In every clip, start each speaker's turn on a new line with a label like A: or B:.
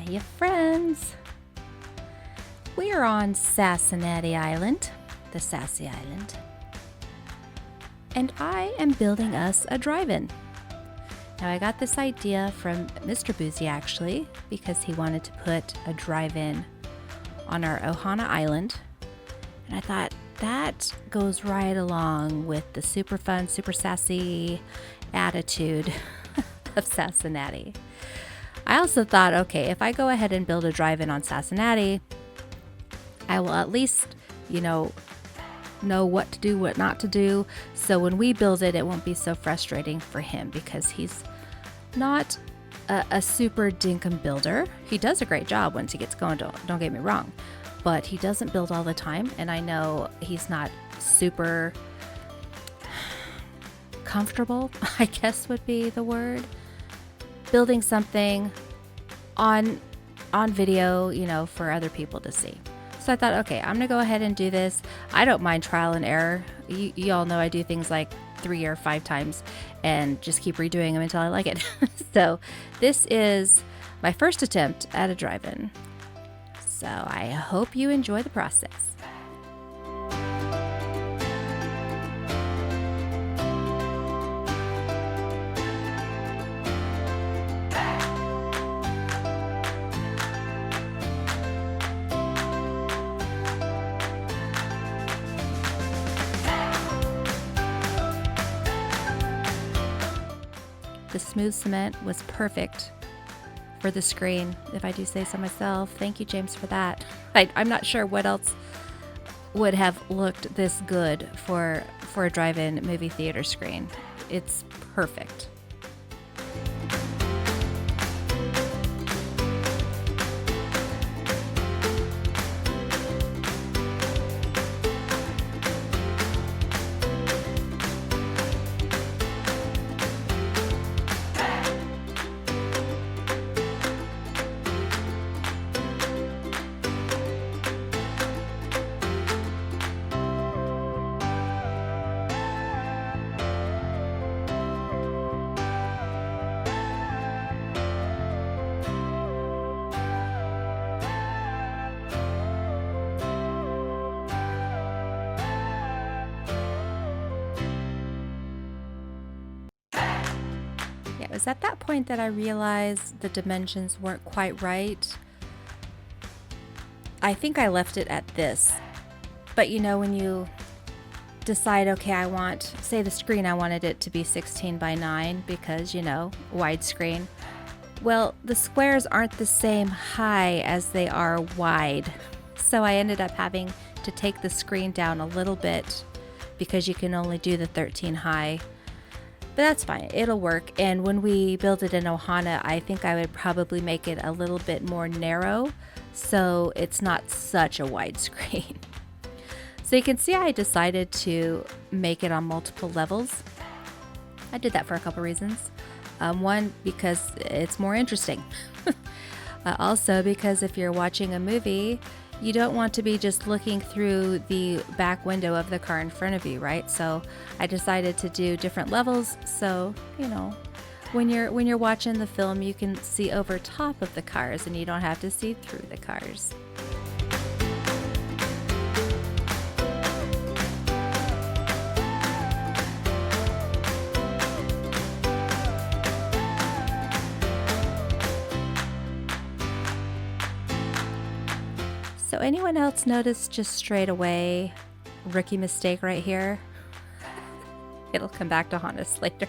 A: Hiya, friends. We are on Sassanati Island, the Sassy Island, and I am building us a drive-in. Now, I got this idea from Mr. Boozy, actually, because he wanted to put a drive-in on our Ohana Island, and I thought that goes right along with the super fun, super sassy attitude of Sassanati. I also thought, okay, if I go ahead and build a drive-in on Sassanati, I will at least, know what to do, what not to do. So when we build it, it won't be so frustrating for him because he's not a super Dinkum builder. He does a great job once he gets going, don't get me wrong, but he doesn't build all the time. And I know he's not super comfortable, I guess would be the word, building something on video, for other people to see. So I thought, okay, I'm gonna go ahead and do this. I don't mind trial and error. You all know I do things like 3 or 5 times and just keep redoing them until I like it. So this is my first attempt at a drive-in. So I hope you enjoy the process. The smooth cement was perfect for the screen, if I do say so myself. Thank you, James, for that. I'm not sure what else would have looked this good for a drive-in movie theater screen. It's perfect. Yeah, it was at that point that I realized the dimensions weren't quite right. I think I left it at this. But when you decide, okay, I want, say the screen, I wanted it to be 16 by 9 because, widescreen. Well, the squares aren't the same high as they are wide. So I ended up having to take the screen down a little bit because you can only do the 13 high. But that's fine, it'll work. And when we build it in Ohana, I think I would probably make it a little bit more narrow so it's not such a wide screen. So you can see I decided to make it on multiple levels. I did that for a couple reasons. One, because it's more interesting. Also because if you're watching a movie, you don't want to be just looking through the back window of the car in front of you, right? So I decided to do different levels. So, when you're watching the film, you can see over top of the cars and you don't have to see through the cars. So anyone else notice just straight away, rookie mistake right here? It'll come back to haunt us later.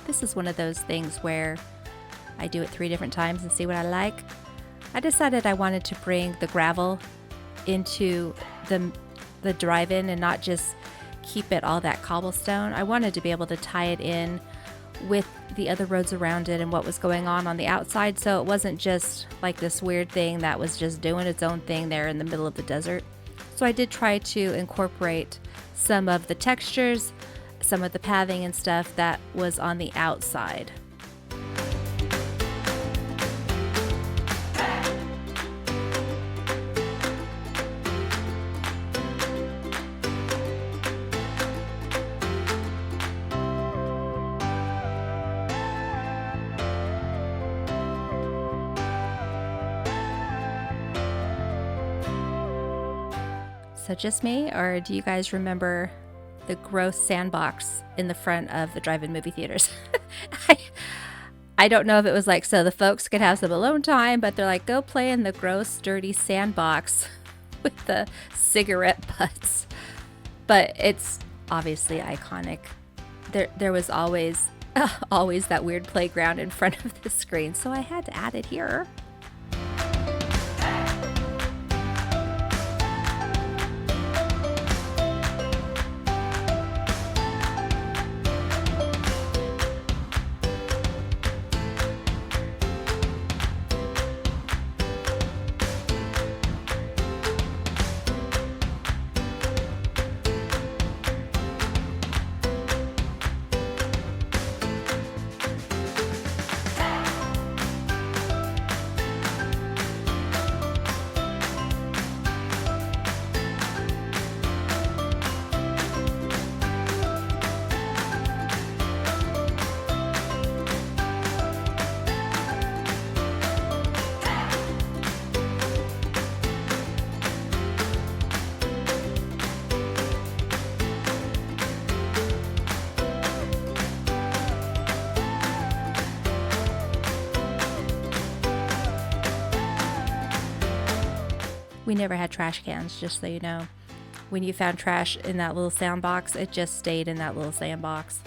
A: This is one of those things where I do it 3 different times and see what I like. I decided I wanted to bring the gravel into the drive-in and not just keep it all that cobblestone. I wanted to be able to tie it in with the other roads around it and what was going on the outside, so it wasn't just like this weird thing that was just doing its own thing there in the middle of the desert. So I did try to incorporate some of the textures, some of the pathing and stuff that was on the outside. So just me, or do you guys remember the gross sandbox in the front of the drive-in movie theaters? I, I don't know if it was like so the folks could have some alone time, but they're like, go play in the gross, dirty sandbox with the cigarette butts. But it's obviously iconic. There was always that weird playground in front of the screen, so I had to add it here. We never had trash cans, just so you know. When you found trash in that little sandbox, it just stayed in that little sandbox.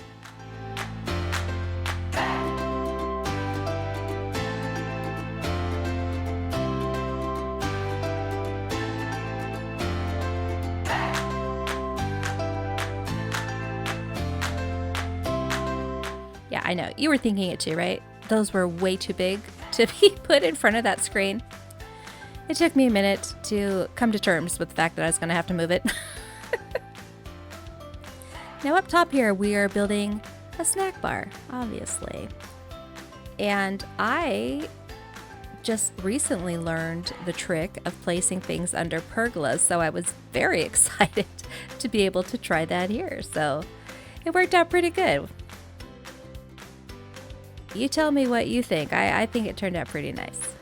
A: Yeah, I know. You were thinking it too, right? Those were way too big to be put in front of that screen. It took me a minute to come to terms with the fact that I was going to have to move it. Now up top here, we are building a snack bar, obviously. And I just recently learned the trick of placing things under pergolas, so I was very excited to be able to try that here. So it worked out pretty good. You tell me what you think. I think it turned out pretty nice.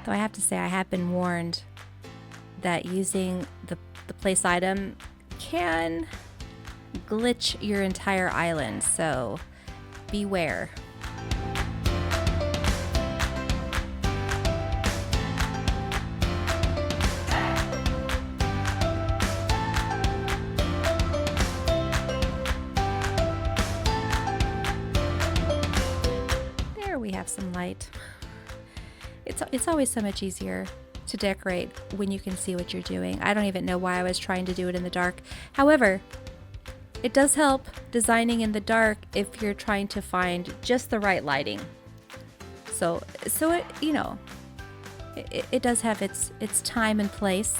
A: Though I have to say, I have been warned that using the place item can glitch your entire island, so beware. There we have some light. It's always so much easier to decorate when you can see what you're doing. I don't even know why I was trying to do it in the dark. However, it does help designing in the dark if you're trying to find just the right lighting. So it, you know, it does have its time and place.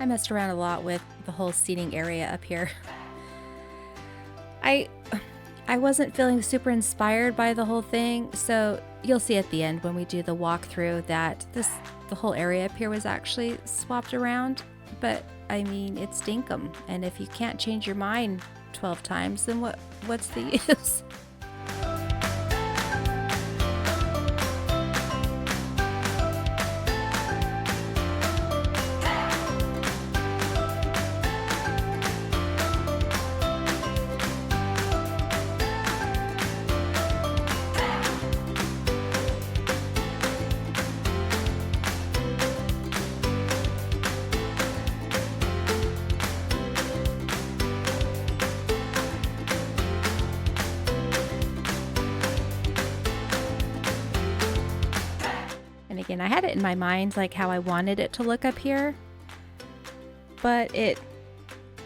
A: I messed around a lot with the whole seating area up here. I wasn't feeling super inspired by the whole thing, so you'll see at the end when we do the walkthrough that the whole area up here was actually swapped around. But I mean, it's Dinkum, and if you can't change your mind 12 times, then what's the use? And again, I had it in my mind like how I wanted it to look up here, but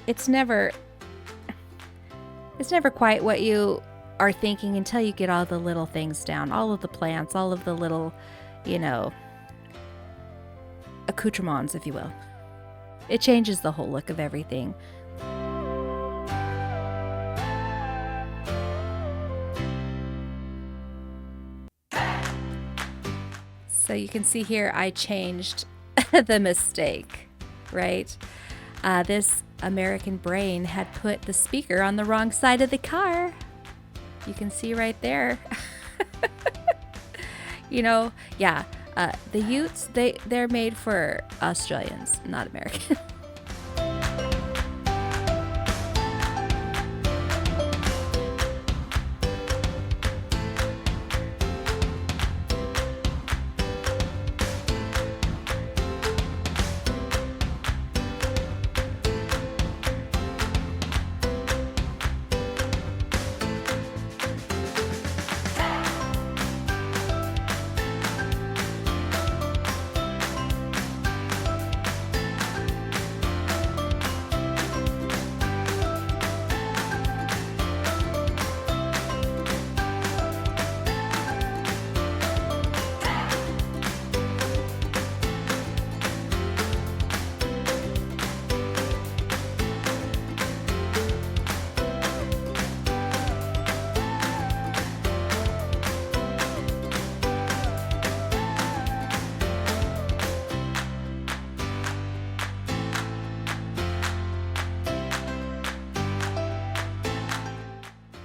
A: it's never quite what you are thinking until you get all the little things down, all of the plants, all of the little, you know, accoutrements, if you will. It changes the whole look of everything. So you can see here I changed the mistake, right? This American Brain had put the speaker on the wrong side of the car. You can see right there. You know, yeah, the Utes, they're made for Australians, not American.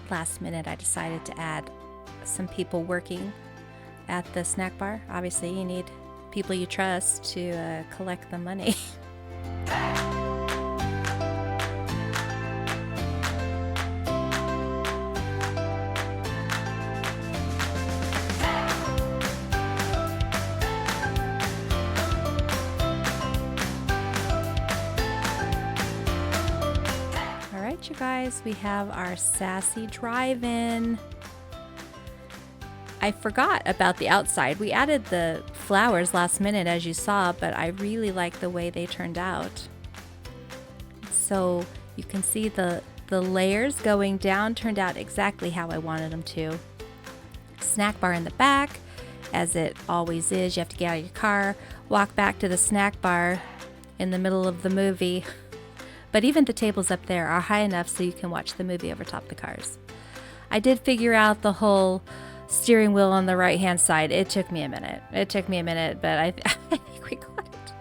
A: Last minute, I decided to add some people working at the snack bar. Obviously, you need people you trust to collect the money. You guys, we have our sassy drive-in. I forgot about the outside. We added the flowers last minute, as you saw, but I really like the way they turned out. So you can see the layers going down turned out exactly how I wanted them to. Snack bar in the back, as it always is. You have to get out of your car, walk back to the snack bar in the middle of the movie. But even the tables up there are high enough so you can watch the movie over top the cars. I did figure out the whole steering wheel on the right-hand side. It took me a minute. But I think we got it.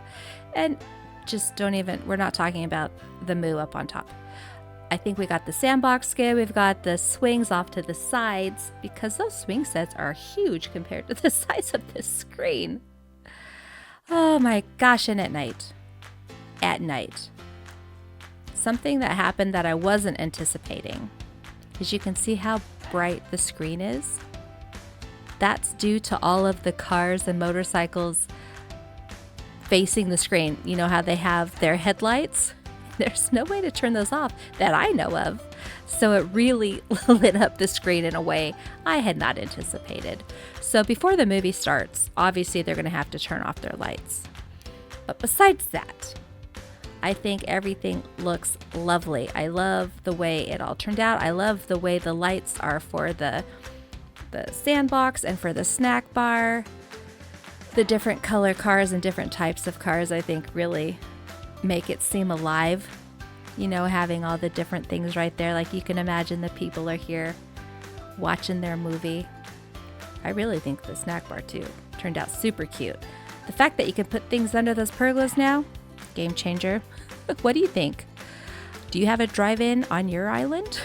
A: And just we're not talking about the moo up on top. I think we got the sandbox good. We've got the swings off to the sides because those swing sets are huge compared to the size of this screen. Oh my gosh, and at night. Something that happened that I wasn't anticipating is you can see how bright the screen is. That's due to all of the cars and motorcycles facing the screen. You know how they have their headlights? There's no way to turn those off that I know of. So it really lit up the screen in a way I had not anticipated. So before the movie starts, obviously they're going to have to turn off their lights. But besides that, I think everything looks lovely. I love the way it all turned out. I love the way the lights are for the sandbox and for the snack bar. The different color cars and different types of cars, I think, really make it seem alive. You know, having all the different things right there. Like you can imagine the people are here watching their movie. I really think the snack bar, too, turned out super cute. The fact that you can put things under those pergolas now, game changer. What do you think? Do you have a drive-in on your island?